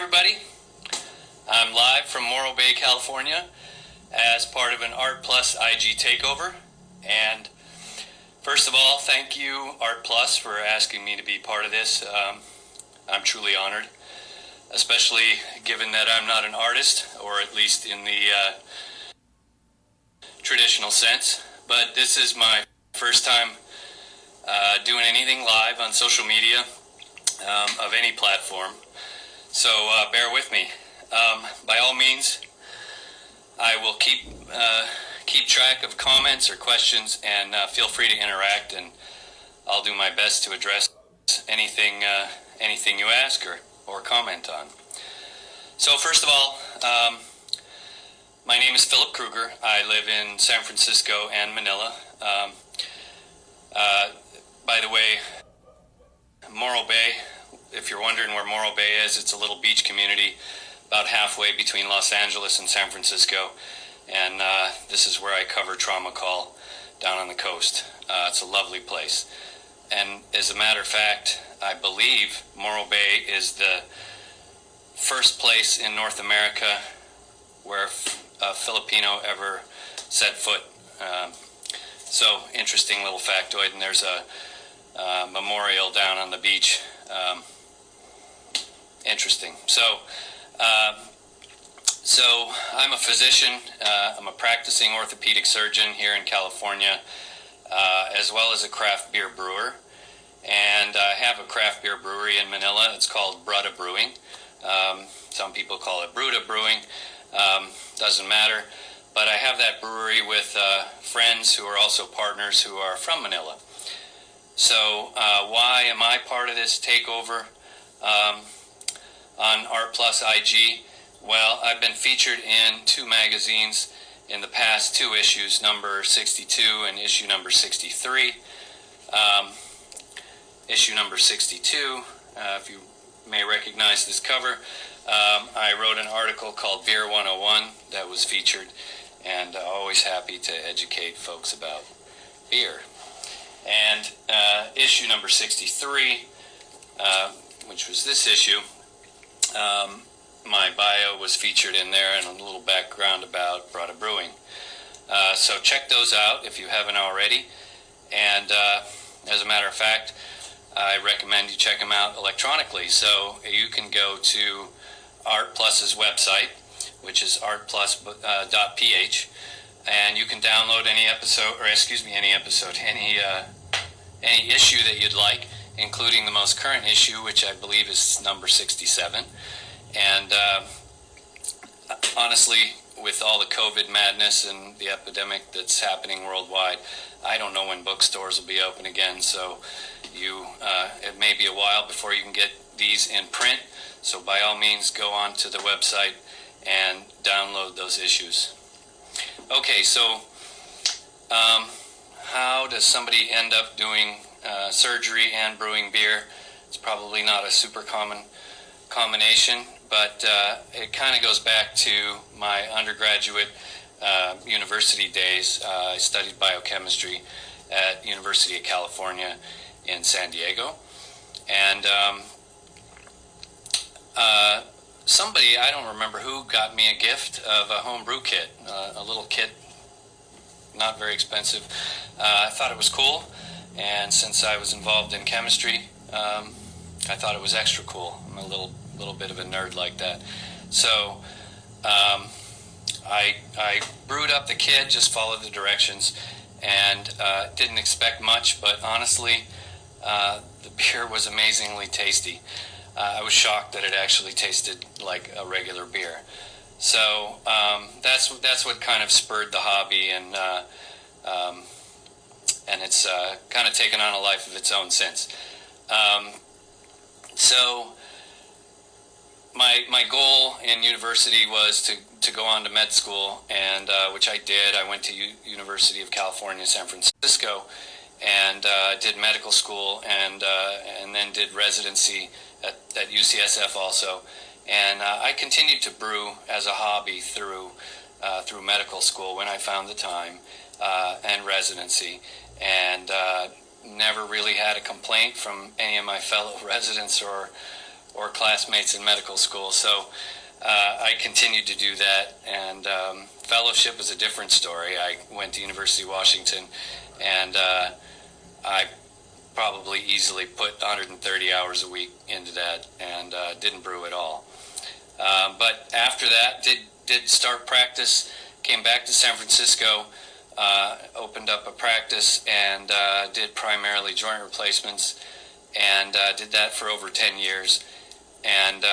everybody. I'm live from Morro Bay, California as part of an Art Plus IG takeover. And first of all, thank you Art Plus for asking me to be part of this. I'm truly honored, especially given that I'm not an artist, or at least in the traditional sense. But this is my first time doing anything live on social media of any platform. So bear with me. By all means, I will keep track of comments or questions, and feel free to interact, and I'll do my best to address anything you ask or comment on. So first of all, my name is Philip Kreuger. I live in San Francisco and Manila. By the way, Morro Bay, if you're wondering where Morro Bay is, it's a little beach community about halfway between Los Angeles and San Francisco, and this is where I cover Trauma Call down on the coast. It's a lovely place, and as a matter of fact, I believe Morro Bay is the first place in North America where a Filipino ever set foot. So interesting little factoid, and there's a memorial down on the beach. Interesting. So I'm a physician. I'm a practicing orthopedic surgeon here in California, as well as a craft beer brewer. And I have a craft beer brewery in Manila. It's called Brutta Brewing. Some people call it Bruta Brewing. Doesn't matter. But I have that brewery with friends who are also partners who are from Manila. So why am I part of this takeover on Art Plus IG? Well, I've been featured in 2 magazines in the past 2 issues, number 62 and issue number 63. Issue number 62, if you may recognize this cover, I wrote an article called Beer 101 that was featured, and always happy to educate folks about beer. And issue number 63, which was this issue, my bio was featured in there, and a little background about Brutta Brewing. So check those out if you haven't already. And as a matter of fact, I recommend you check them out electronically. So you can go to Art Plus's website, which is artplus.ph, and you can download any issue that you'd like, including the most current issue, which I believe is number 67. And honestly, with all the COVID madness and the epidemic that's happening worldwide, I don't know when bookstores will be open again, so it may be a while before you can get these in print. So by all means, go on to the website and download those issues. Okay, so how does somebody end up doing surgery and brewing beer? It's probably not a super common combination, but it kind of goes back to my undergraduate university days. I studied biochemistry at University of California in San Diego, and somebody, I don't remember who, got me a gift of a home brew kit, a little kit, not very expensive. I thought it was cool, and since I was involved in chemistry, I thought it was extra cool. I'm a little bit of a nerd like that. So I brewed up the kit, just followed the directions, and didn't expect much, but honestly, the beer was amazingly tasty. I was shocked that it actually tasted like a regular beer. So that's what kind of spurred the hobby, and it's kind of taken on a life of its own since. So my goal in university was to go on to med school, and which I did. I went to University of California, San Francisco, and did medical school, and then did residency at UCSF also. And I continued to brew as a hobby through medical school when I found the time, and residency, and never really had a complaint from any of my fellow residents or or classmates in medical school. So I continued to do that, and fellowship was a different story. I went to University of Washington, and I probably easily put 130 hours a week into that, and didn't brew at all. But after that, did start practice, came back to San Francisco, opened up a practice, and did primarily joint replacements, and did that for over 10 years. And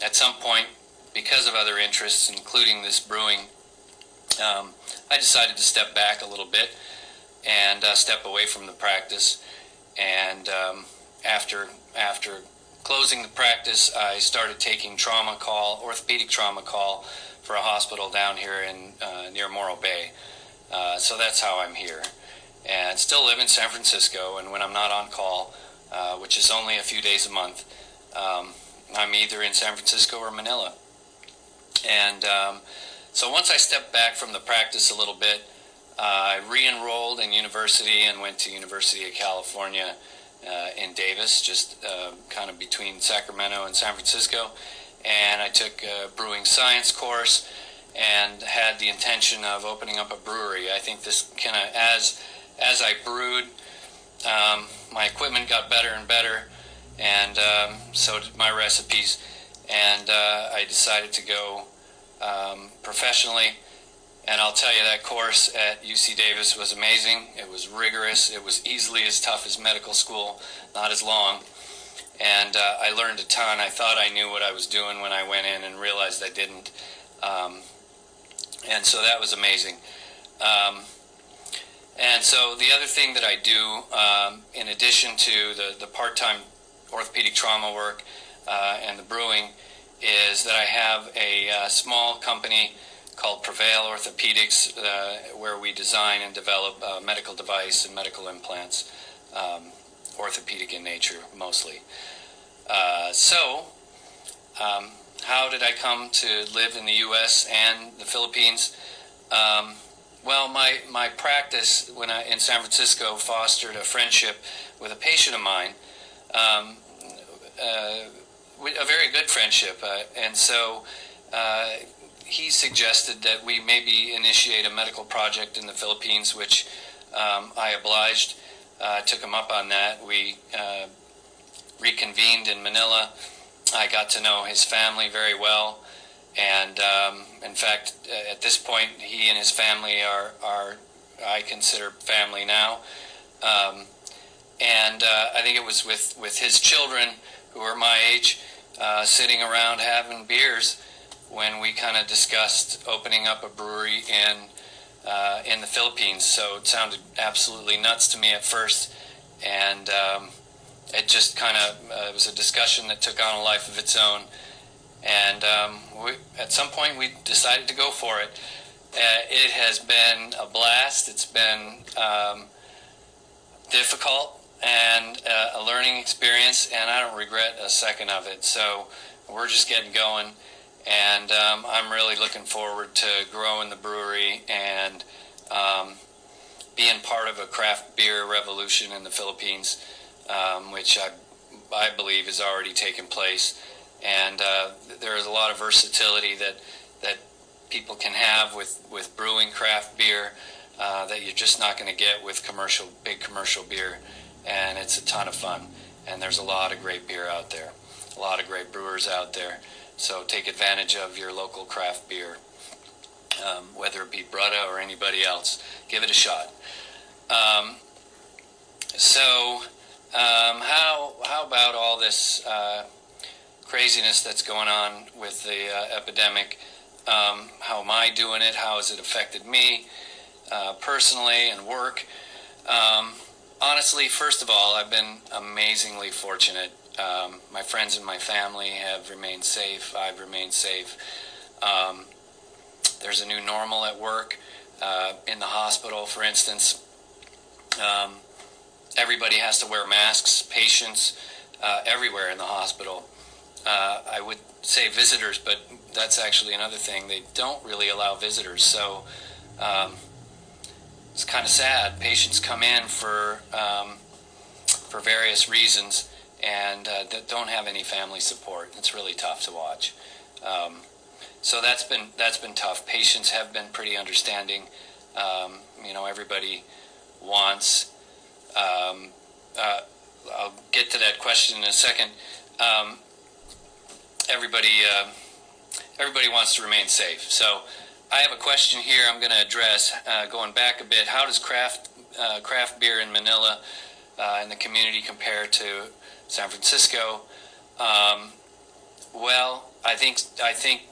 at some point, because of other interests, including this brewing, I decided to step back a little bit and step away from the practice. And after closing the practice, I started taking orthopedic trauma call for a hospital down here in near Morro Bay. So that's how I'm here. And still live in San Francisco, and when I'm not on call, which is only a few days a month, I'm either in San Francisco or Manila. And so once I stepped back from the practice a little bit, I re-enrolled in university and went to University of California in Davis, just kind of between Sacramento and San Francisco. And I took a brewing science course and had the intention of opening up a brewery. I think this kind of, as I brewed, my equipment got better and better, and so did my recipes. And I decided to go professionally. And I'll tell you, that course at UC Davis was amazing. It was rigorous. It was easily as tough as medical school, not as long. And I learned a ton. I thought I knew what I was doing when I went in and realized I didn't. And so that was amazing. And so the other thing that I do, in addition to the part-time orthopedic trauma work and the brewing, is that I have a small company called Prevail Orthopedics, where we design and develop medical device and medical implants, orthopedic in nature mostly. So how did I come to live in the U.S. and the Philippines? Well, my practice in San Francisco fostered a friendship with a patient of mine, a very good friendship, and so he suggested that we maybe initiate a medical project in the Philippines, which I obliged, took him up on that. We reconvened in Manila. I got to know his family very well, and in fact, at this point, he and his family are I consider family now. And I think it was with his children, who are my age, sitting around having beers, when we kind of discussed opening up a brewery in the Philippines. So it sounded absolutely nuts to me at first, and it just kind of it was a discussion that took on a life of its own. And at some point we decided to go for it. It has been a blast. It's been difficult and a learning experience, and I don't regret a second of it. So we're just getting going. And I'm really looking forward to growing the brewery and being part of a craft beer revolution in the Philippines, which I believe has already taken place. And there is a lot of versatility that people can have with brewing craft beer that you're just not going to get with big commercial beer. And it's a ton of fun. And there's a lot of great beer out there, a lot of great brewers out there. So take advantage of your local craft beer, whether it be Brutta or anybody else. Give it a shot. How about all this craziness that's going on with the epidemic? How am I doing it? How has it affected me personally and work? Honestly, first of all, I've been amazingly fortunate. My friends and my family have remained safe. I've remained safe. There's a new normal at work. In the hospital, for instance, everybody has to wear masks. Patients everywhere in the hospital. I would say visitors, but that's actually another thing. They don't really allow visitors. So it's kind of sad. Patients come in for various reasons, and that don't have any family support. It's really tough to watch. So that's been tough. Patients have been pretty understanding. Everybody wants. I'll get to that question in a second. Everybody wants to remain safe. So I have a question here I'm going to address, going back a bit. How does craft beer in Manila in the community compare to San Francisco? Well, I think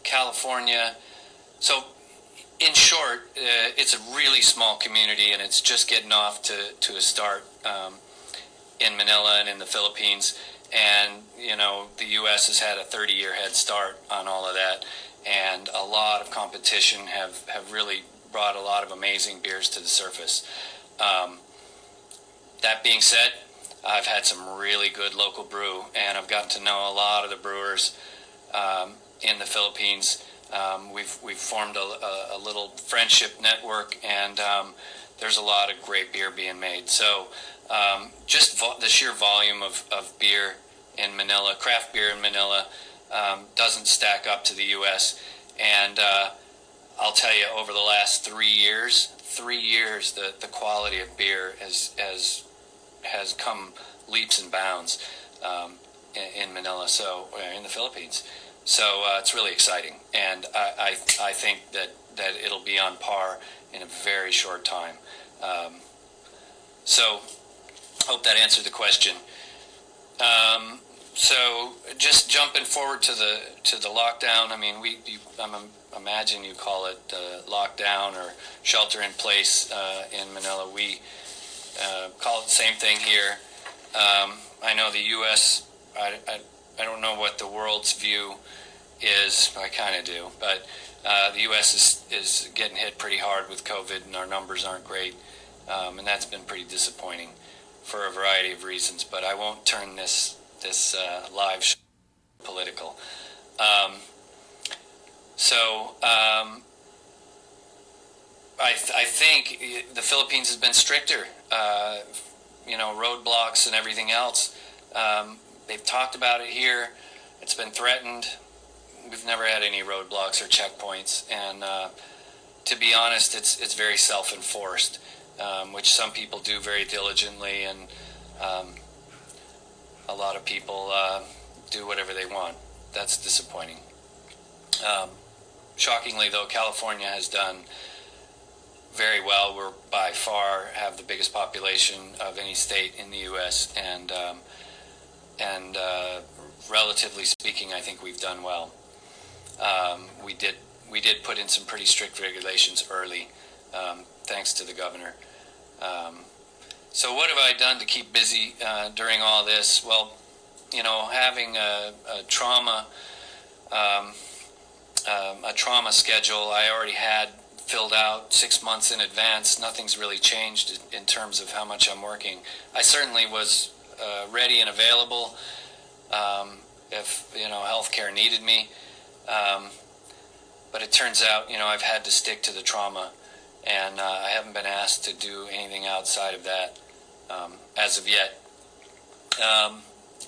California. So, in short, it's a really small community, and it's just getting off to a start in Manila and in the Philippines. And the U.S. has had a 30-year head start on all of that, and a lot of competition have really brought a lot of amazing beers to the surface. That being said, I've had some really good local brew, and I've gotten to know a lot of the brewers in the Philippines. We've formed a little friendship network, and there's a lot of great beer being made. So just the sheer volume of beer in Manila, craft beer in Manila, doesn't stack up to the U.S. And I'll tell you, over the last 3 years, the quality of beer has come leaps and bounds in Manila, so in the Philippines. So it's really exciting, and I think that it'll be on par in a very short time. So hope that answered the question. So just jumping forward to the lockdown. I mean, I imagine you call it lockdown or shelter in place in Manila. We call it the same thing here. I know the U.S. I don't know what the world's view is. I kind of do, but the U.S. is getting hit pretty hard with COVID, and our numbers aren't great, and that's been pretty disappointing for a variety of reasons. But I won't turn this live show political. I think the Philippines has been stricter. Roadblocks and everything else. They've talked about it here. It's been threatened. We've never had any roadblocks or checkpoints, and to be honest, it's very self-enforced, which some people do very diligently, and a lot of people do whatever they want. That's disappointing. Shockingly, though, California has done very well. We're by far have the biggest population of any state in the U.S., and relatively speaking, I think we've done well. We did put in some pretty strict regulations early, thanks to the governor. So what have I done to keep busy during all this? Well, having a trauma schedule I already had filled out 6 months in advance. Nothing's really changed in terms of how much I'm working. I certainly was ready and available if healthcare needed me, but it turns out I've had to stick to the trauma, and I haven't been asked to do anything outside of that as of yet.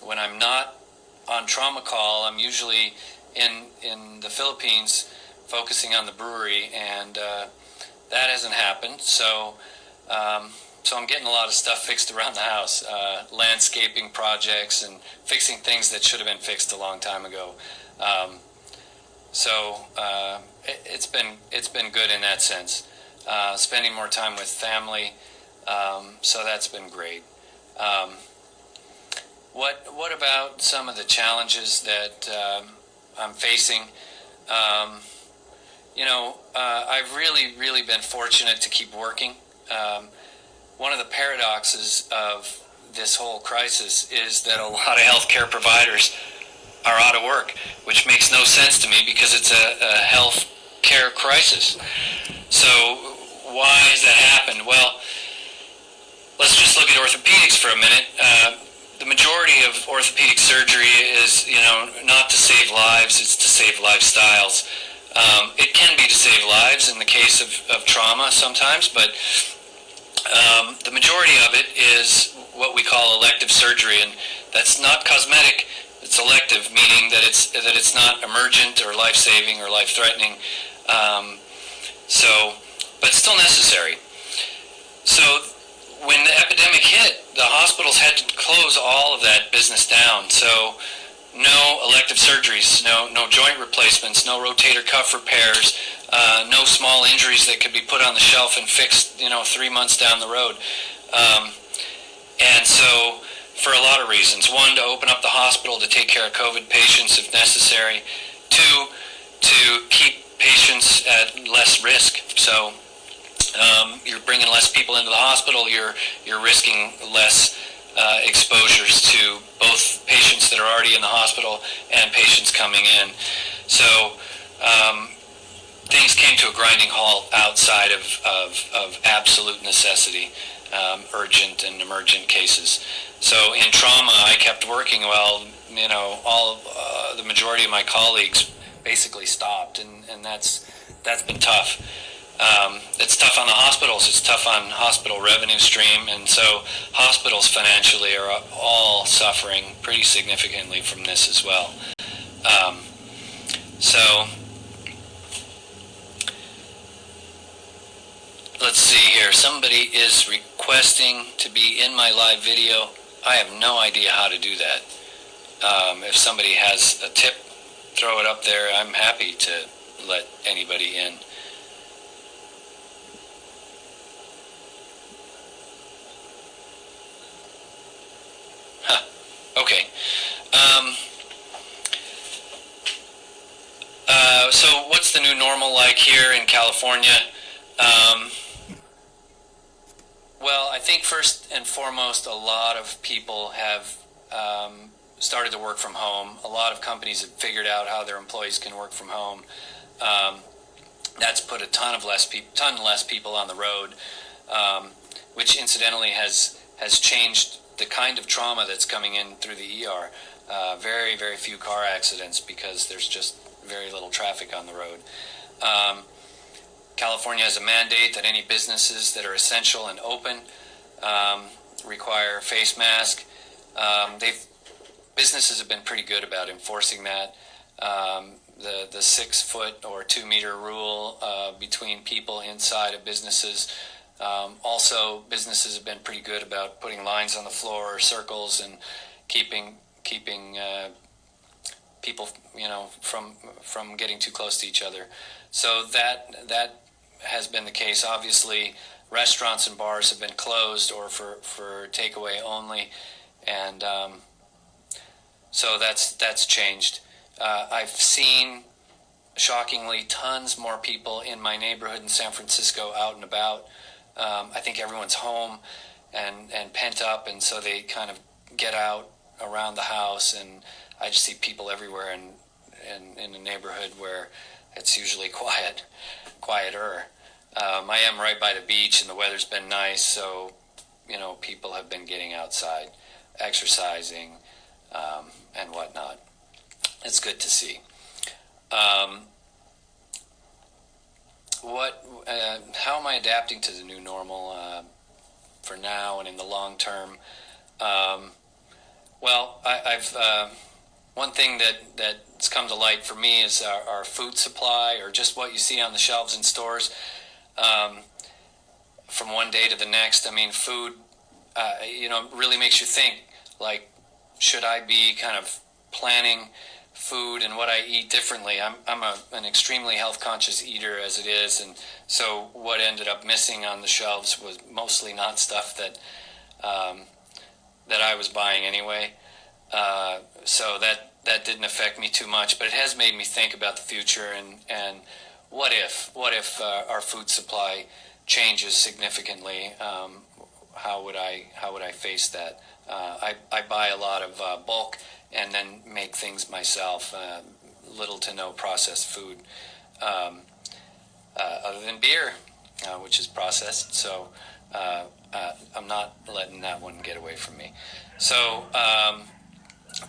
When I'm not on trauma call, I'm usually in the Philippines focusing on the brewery, and that hasn't happened. So I'm getting a lot of stuff fixed around the house, landscaping projects and fixing things that should have been fixed a long time ago. It's been good in that sense. Spending more time with family, so that's been great. What about some of the challenges that I'm facing? I've really been fortunate to keep working. One of the paradoxes of this whole crisis is that a lot of healthcare providers are out of work, which makes no sense to me because it's a health care crisis. So why has that happened? Well, let's just look at orthopedics for a minute. The majority of orthopedic surgery is, not to save lives, it's to save lifestyles. It can be to save lives in the case of trauma sometimes, but the majority of it is what we call elective surgery, and That's not cosmetic. It's elective, meaning that it's not emergent or life-saving or life-threatening. But still necessary. So when the epidemic hit, the hospitals had to close all of that business down. So no elective surgeries, no joint replacements, no rotator cuff repairs, no small injuries that could be put on the shelf and fixed, 3 months down the road. And so for a lot of reasons. One, to open up the hospital to take care of COVID patients if necessary. Two, to keep patients at less risk. So you're bringing less people into the hospital, you're risking less exposures to both patients that are already in the hospital and patients coming in. So things came to a grinding halt outside of absolute necessity, urgent and emergent cases. So in trauma, I kept working while the majority of my colleagues basically stopped, and that's been tough. It's tough on the hospitals. It's tough on hospital revenue stream, and so hospitals financially are all suffering pretty significantly from this as well. So let's see here. Somebody is requesting to be in my live video. I have no idea how to do that. If somebody has a tip, throw it up there. I'm happy to let anybody in. Okay. So what's the new normal like here in California? Well, I think first and foremost, a lot of people have started to work from home. A lot of companies have figured out how their employees can work from home. That's put a ton less people on the road, which incidentally has changed the kind of trauma that's coming in through the ER. Very, very few car accidents because there's just very little traffic on the road. California has a mandate that any businesses that are essential and open require a face mask. Businesses have been pretty good about enforcing that. The 6 foot or 2 meter rule between people inside of businesses. Also, businesses have been pretty good about putting lines on the floor or circles and keeping people, from getting too close to each other. So that has been the case. Obviously, restaurants and bars have been closed or for takeaway only, and so that's changed. I've seen, shockingly, tons more people in my neighborhood in San Francisco out and about. I think everyone's home and pent up, and so they kind of get out around the house, and I just see people everywhere in a neighborhood where it's usually quieter. I am right by the beach, and the weather's been nice, so people have been getting outside, exercising, and whatnot. It's good to see. How am I adapting to the new normal for now and in the long term? Well, I've one thing that's come to light for me is our food supply, or just what you see on the shelves in stores from one day to the next. I mean, food, really makes you think, like, should I be kind of planning food and what I eat differently? I'm an extremely health conscious eater as it is, and so what ended up missing on the shelves was mostly not stuff that I was buying anyway. So that didn't affect me too much, but it has made me think about the future and what if our food supply changes significantly? How would I face that? I buy a lot of bulk and then make things myself. Little to no processed food, other than beer, which is processed. So I'm not letting that one get away from me. So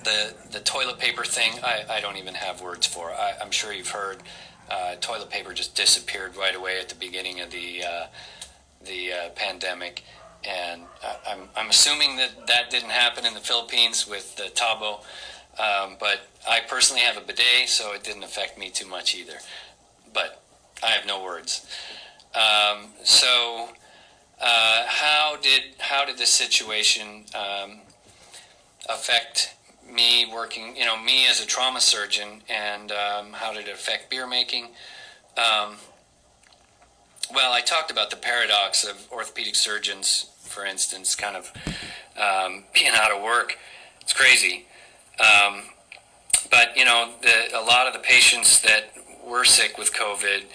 the toilet paper thing, I don't even have words for. I'm sure you've heard toilet paper just disappeared right away at the beginning of the pandemic. and I'm assuming that didn't happen in the Philippines with the Tabo, but I personally have a bidet, so it didn't affect me too much either. But I have no words. How did this situation affect me working? Me as a trauma surgeon, and how did it affect beer making? Well, I talked about the paradox of orthopedic surgeons, for instance, kind of being out of work. It's crazy. But a lot of the patients that were sick with COVID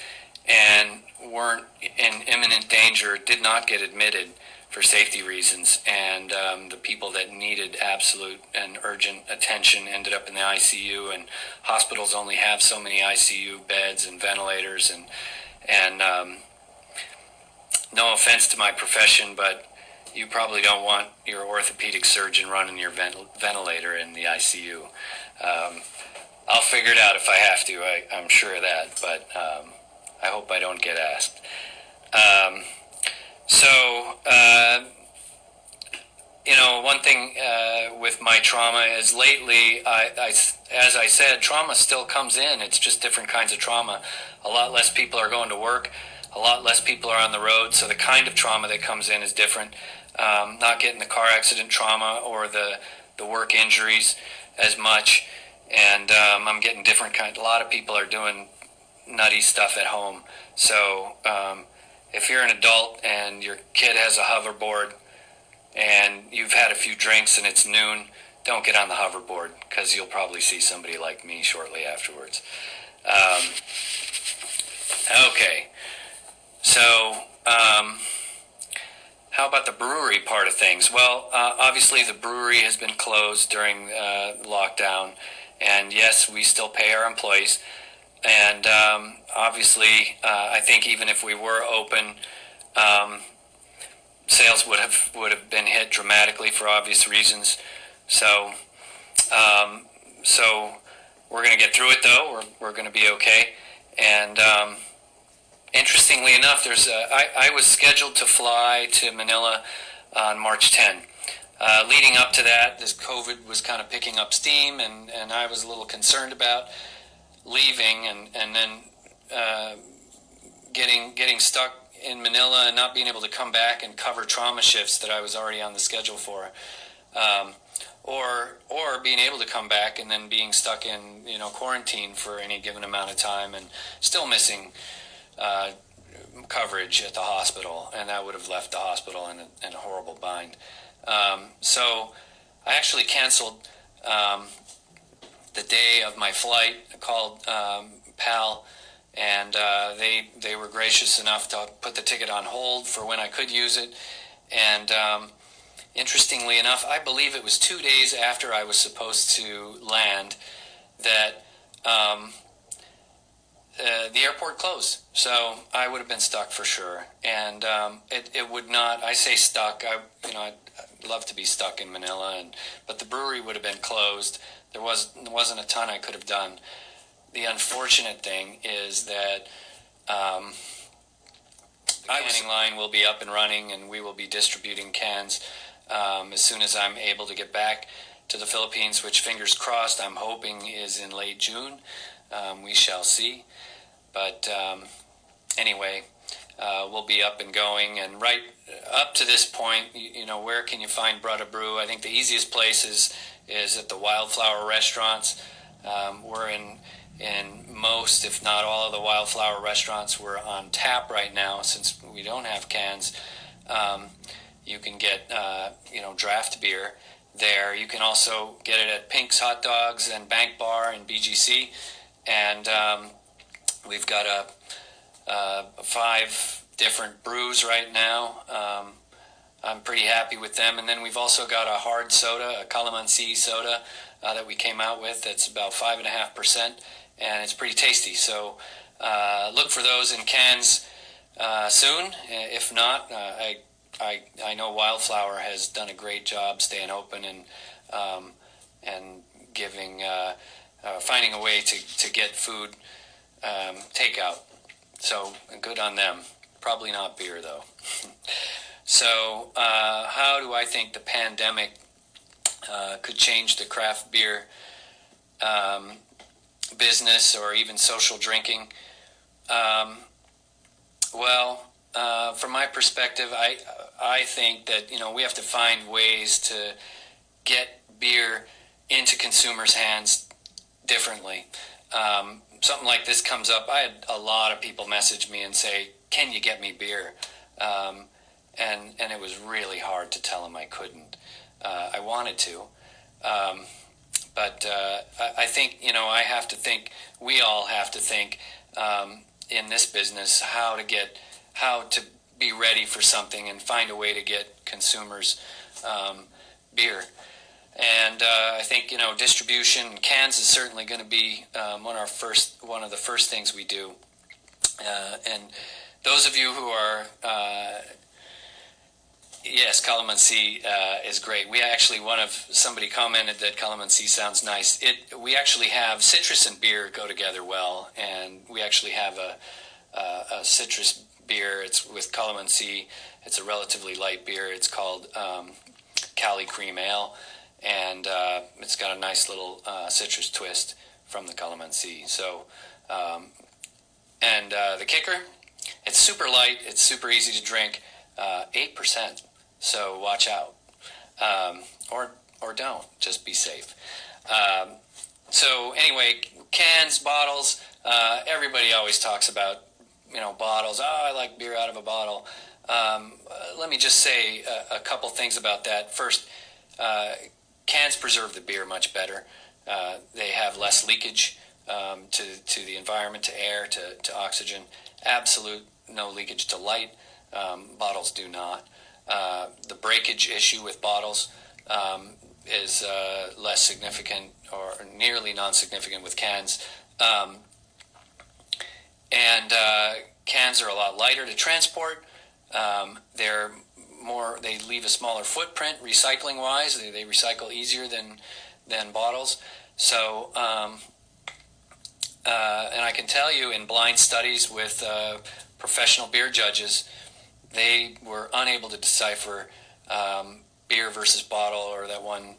and weren't in imminent danger did not get admitted for safety reasons, and the people that needed absolute and urgent attention ended up in the ICU, and hospitals only have so many ICU beds and ventilators, and no offense to my profession, but you probably don't want your orthopedic surgeon running your ventilator in the ICU. I'll figure it out if I have to. I'm sure of that, but I hope I don't get asked. One thing with my trauma is lately, as I said, trauma still comes in. It's just different kinds of trauma. A lot less people are going to work. A lot less people are on the road, so the kind of trauma that comes in is different. Not getting the car accident trauma or the work injuries as much, and I'm getting different kind. A lot of people are doing nutty stuff at home. So if you're an adult and your kid has a hoverboard and you've had a few drinks and it's noon, don't get on the hoverboard, because you'll probably see somebody like me shortly afterwards. Okay. So, how about the brewery part of things? Well, obviously the brewery has been closed during lockdown, and yes, we still pay our employees. And obviously, I think even if we were open, sales would have been hit dramatically for obvious reasons. So we're going to get through it, though. We're going to be okay. And interestingly enough, I was scheduled to fly to Manila on March 10. Leading up to that, this COVID was kind of picking up steam, and I was a little concerned about leaving and then getting stuck in Manila and not being able to come back and cover trauma shifts that I was already on the schedule for, or being able to come back and then being stuck in quarantine for any given amount of time and still missing coverage at the hospital, and that would have left the hospital in a horrible bind. So I actually canceled the day of my flight. I called PAL, and they were gracious enough to put the ticket on hold for when I could use it. And interestingly enough, I believe it was 2 days after I was supposed to land that the airport closed. So I would have been stuck for sure. And it would not, I say stuck, I'd love to be stuck in Manila, but the brewery would have been closed. There wasn't a ton I could have done. The unfortunate thing is that the canning line will be up and running, and we will be distributing cans as soon as I'm able to get back to the Philippines, which, fingers crossed, I'm hoping is in late June. We shall see. But anyway, we'll be up and going. And right up to this point, where can you find Brudda Brew? I think the easiest place is at the Wildflower restaurants. We're in most, if not all, of the Wildflower restaurants. We're on tap right now since we don't have cans. You can get draft beer there. You can also get it at Pink's Hot Dogs and Bank Bar and BGC. And we've got 5 different brews right now. I'm pretty happy with them. And then we've also got a hard soda, a calamansi soda that we came out with. That's about 5.5%, and it's pretty tasty. So look for those in cans soon. If not, I know Wildflower has done a great job staying open and giving finding a way to get food takeout. So good on them. Probably not beer though. So how do I think the pandemic could change the craft beer business or even social drinking? From my perspective, I think that we have to find ways to get beer into consumers' hands differently. Something like this comes up. I had a lot of people message me and say, "Can you get me beer?" And it was really hard to tell them I couldn't. I wanted to, but I think I have to think. We all have to think in this business how to be ready for something and find a way to get consumers beer. And I think distribution, cans is certainly going to be one of the first things we do. And those of you who are yes, calamansi is great. We actually somebody commented that calamansi sounds nice. We actually have citrus and beer go together well, and we actually have a citrus beer. It's with calamansi. It's a relatively light beer. It's called Cali Cream Ale, and it's got a nice little citrus twist from the calamansi. So, and the kicker, it's super light. It's super easy to drink. 8%. So watch out, or don't. Just be safe. So anyway, cans, bottles. Everybody always talks about bottles. Oh, I like beer out of a bottle. Let me just say a couple things about that. First, cans preserve the beer much better. They have less leakage to the environment, to air, to oxygen. Absolute no leakage to light. Bottles do not. The breakage issue with bottles is less significant or nearly non-significant with cans. And cans are a lot lighter to transport. They leave a smaller footprint recycling-wise. They recycle easier than bottles. So, and I can tell you in blind studies with professional beer judges, they were unable to decipher beer versus bottle, or that one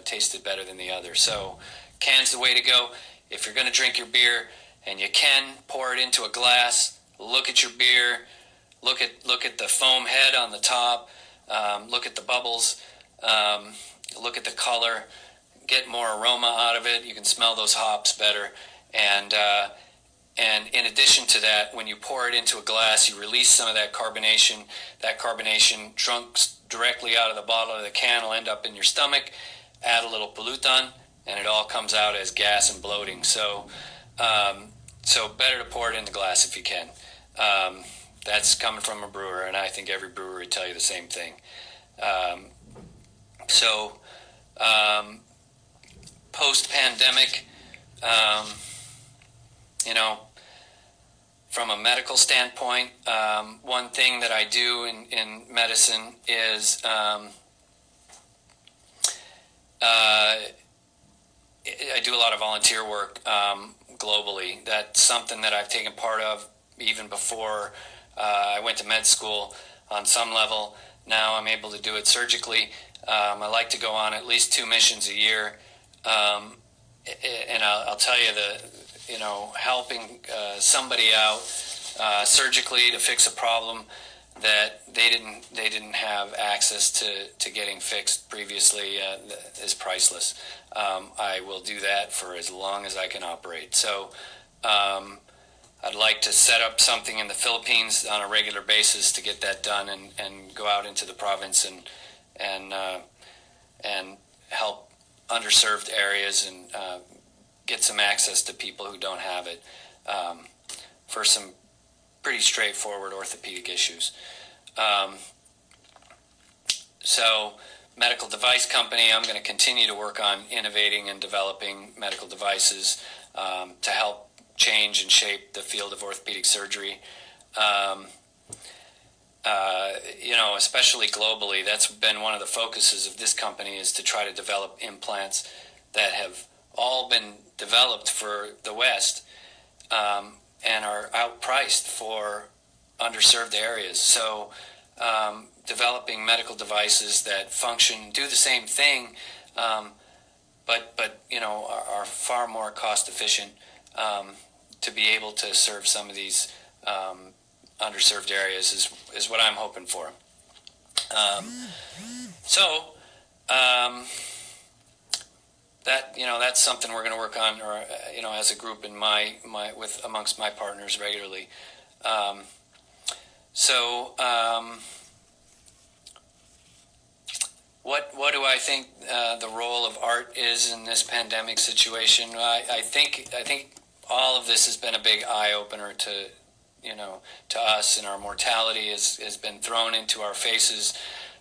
tasted better than the other. So can's the way to go. If you're going to drink your beer and you can, pour it into a glass, look at your beer, look at the foam head on the top, look at the bubbles, look at the color, get more aroma out of it. You can smell those hops better. And in addition to that, when you pour it into a glass, you release some of that carbonation. That carbonation drunk directly out of the bottle or the can will end up in your stomach. Add a little pollutant, and it all comes out as gas and bloating. So better to pour it in the glass if you can. That's coming from a brewer, and I think every brewer would tell you the same thing. Post-pandemic, from a medical standpoint, one thing that I do in medicine is I do a lot of volunteer work globally. That's something that I've taken part of even before I went to med school on some level. Now I'm able to do it surgically. I like to go on at least 2 missions a year. And I'll tell you helping somebody out surgically to fix a problem that they didn't have access to getting fixed previously is priceless. I will do that for as long as I can operate. So I'd like to set up something in the Philippines on a regular basis to get that done and go out into the province and help underserved areas and get some access to people who don't have it for some pretty straightforward orthopedic issues. So medical device company, I'm going to continue to work on innovating and developing medical devices to help change and shape the field of orthopedic surgery. Especially globally, that's been one of the focuses of this company, is to try to develop implants that have all been developed for the West and are outpriced for underserved areas. So developing medical devices that function, do the same thing, but you know, are far more cost efficient to be able to serve some of these underserved areas is what I'm hoping for. That, you know, that's something we're going to work on, or you know, as a group in with amongst my partners regularly. What do I think the role of art is in this pandemic situation? I think all of this has been a big eye opener to, you know, to us, and our mortality has been thrown into our faces.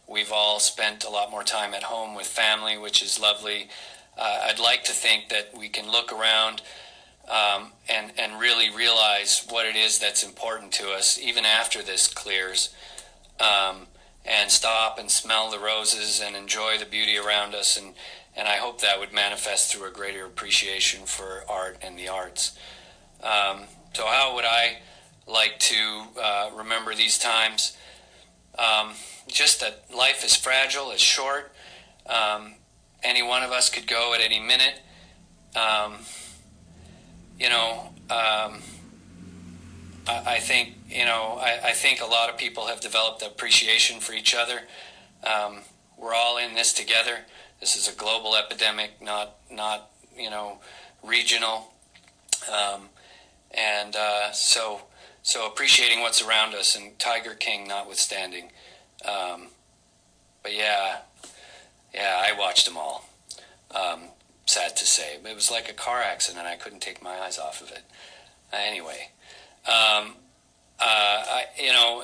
We've all spent a lot more time at home with family, which is lovely. I'd like to think that we can look around and really realize what it is that's important to us, even after this clears, and stop and smell the roses and enjoy the beauty around us. And I hope that would manifest through a greater appreciation for art and the arts. So how would I like to remember these times? Just that life is fragile, it's short. Any one of us could go at any minute. You know, I think, you know, I think a lot of people have developed appreciation for each other. We're all in this together. This is a global epidemic, not you know, regional. So appreciating what's around us, and Tiger King notwithstanding. But yeah, I watched them all. Sad to say, but it was like a car accident. I couldn't take my eyes off of it. Anyway, you know,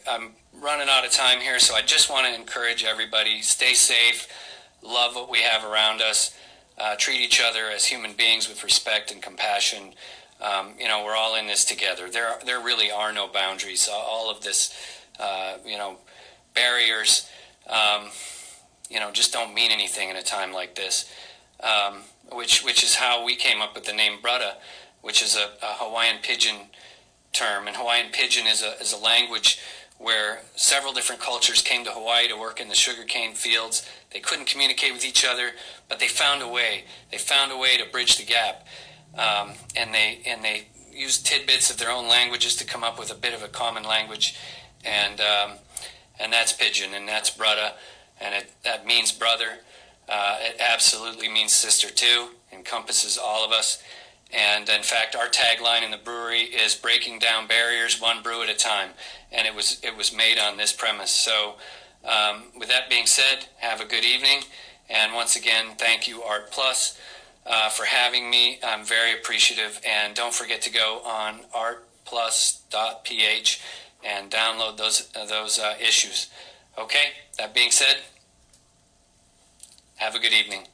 I'm running out of time here, so I just want to encourage everybody: stay safe, love what we have around us, treat each other as human beings with respect and compassion. You know, we're all in this together. There really are no boundaries. All of this, you know, barriers, you know, just don't mean anything in a time like this. Which is how we came up with the name Brudda, which is a Hawaiian Pidgin term. And Hawaiian Pidgin is a language where several different cultures came to Hawaii to work in the sugarcane fields. They couldn't communicate with each other, but they found a way. They found a way to bridge the gap, and they used tidbits of their own languages to come up with a bit of a common language, and that's Pidgin, and that's Brudda, and that means brother. It absolutely means sister too, encompasses all of us. And in fact, our tagline in the brewery is breaking down barriers one brew at a time. And it was made on this premise. So with that being said, have a good evening. And once again, thank you, Art Plus, for having me. I'm very appreciative. And don't forget to go on artplus.ph and download those issues. Okay, that being said, have a good evening.